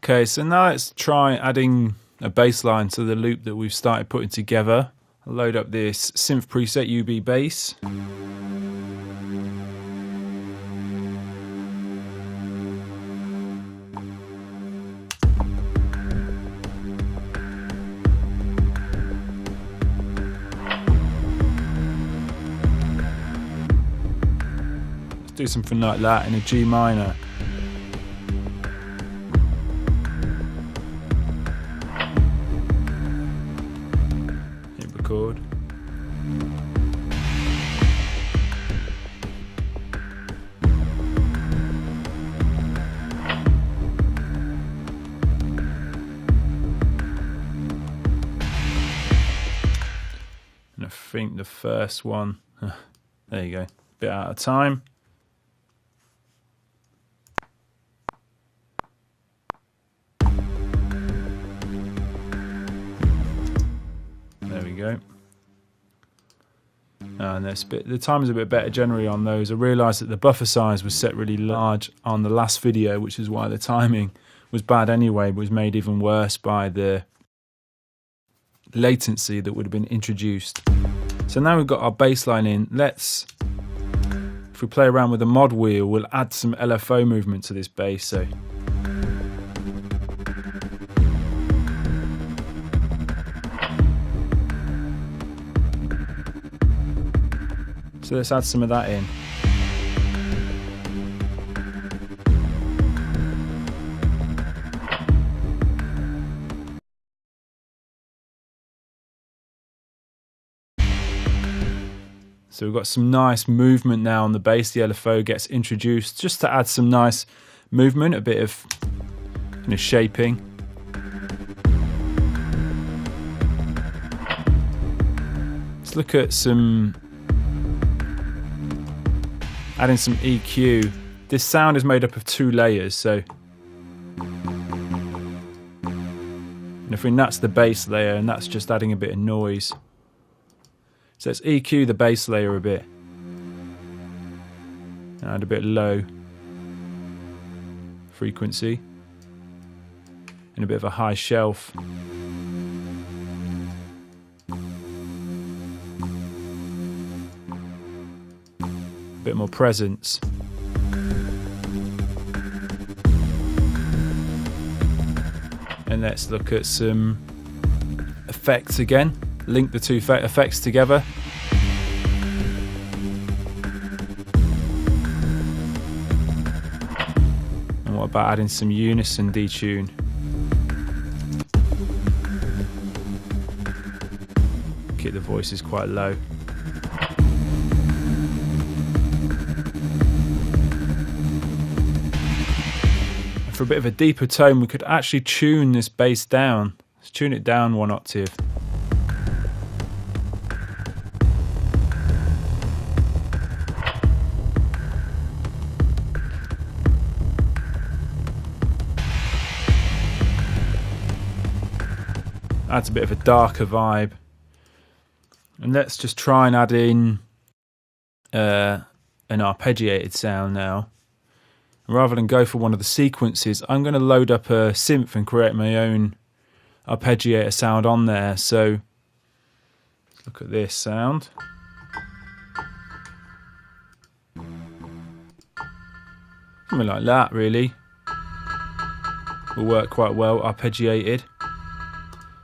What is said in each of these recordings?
Okay, so now let's try adding a bass line to the loop that we've started putting together. I'll load up this synth preset UB bass. Let's do something like that in a G minor. Chord. And I think the first one, there you go, bit out of time. There we go. And the time's a bit better generally on those. I realised that the buffer size was set really large on the last video, which is why the timing was bad anyway, but was made even worse by the latency that would have been introduced. So now we've got our bass line in. If we play around with the mod wheel, we'll add some LFO movement to this bass. So let's add some of that in. So we've got some nice movement now on the bass. The LFO gets introduced just to add some nice movement, a bit of shaping. Let's look at adding some EQ. This sound is made up of 2 layers, so I think that's the bass layer, and that's just adding a bit of noise. So let's EQ the bass layer a bit. Add a bit low frequency and a bit of a high shelf. Bit more presence. And let's look at some effects again. Link the 2 effects together. And what about adding some unison detune? Keep the voices quite low. For a bit of a deeper tone, we could actually tune this bass down. Let's tune it down 1 octave. Adds a bit of a darker vibe. And let's just try and add in an arpeggiated sound now. Rather than go for one of the sequences, I'm going to load up a synth and create my own arpeggiator sound on there. So look at this sound. Something like that really. Will work quite well, arpeggiated.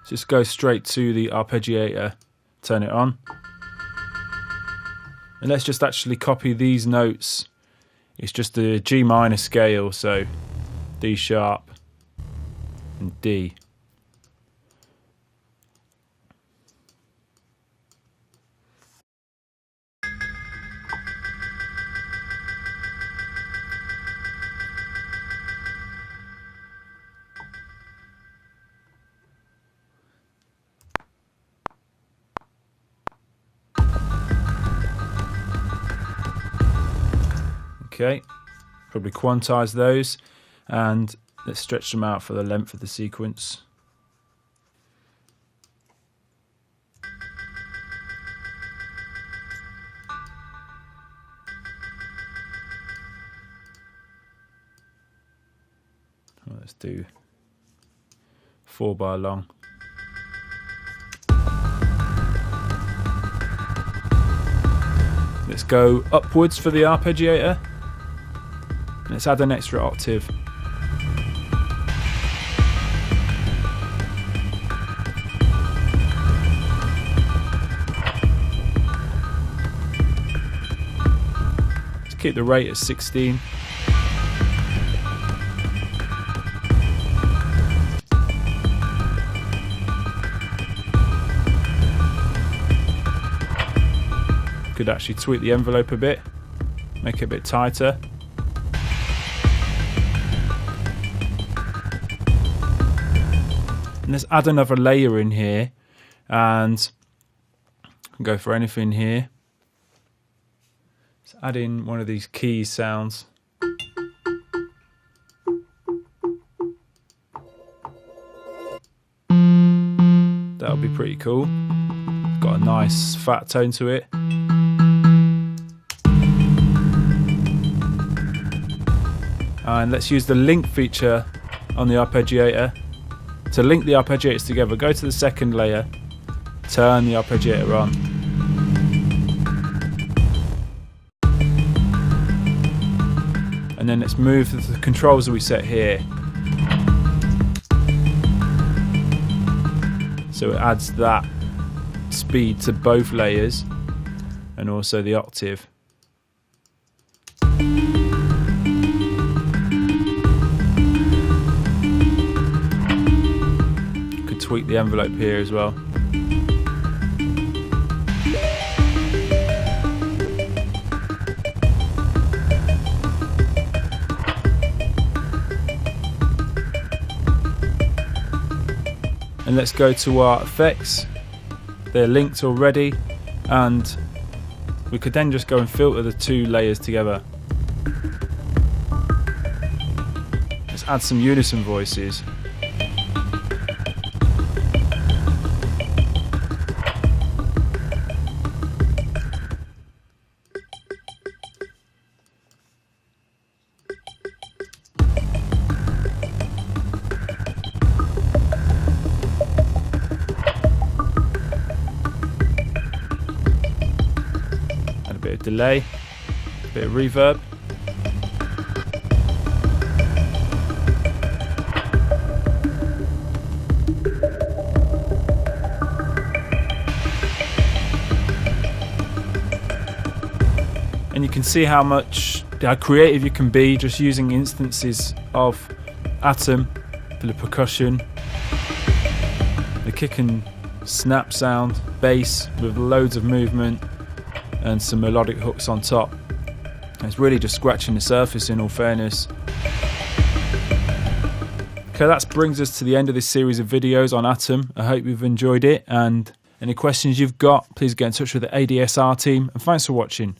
Just go straight to the arpeggiator, turn it on. And let's just actually copy these notes. It's just a G minor scale, so D sharp and D. Okay, probably quantize those, and let's stretch them out for the length of the sequence. Let's do 4-bar long. Let's go upwards for the arpeggiator. Let's add an extra octave. Let's keep the rate at 16. Could actually tweak the envelope a bit, make it a bit tighter. And let's add another layer in here, and go for anything here. Let's add in one of these keys sounds. That'll be pretty cool. Got a nice fat tone to it. And let's use the link feature on the arpeggiator to link the arpeggiators together. Go to the second layer, turn the arpeggiator on. And then let's move the controls that we set here. So it adds that speed to both layers and also the octave. Tweak the envelope here as well. And let's go to our effects. They're linked already, and we could then just go and filter the two layers together. Let's add some unison voices. Bit of delay, a bit of reverb. And you can see how creative you can be just using instances of Atom for the percussion, the kick and snap sound, bass with loads of movement, and some melodic hooks on top. It's really just scratching the surface, in all fairness. Okay, that brings us to the end of this series of videos on Atom. I hope you've enjoyed it, and any questions you've got, please get in touch with the ADSR team, and thanks for watching.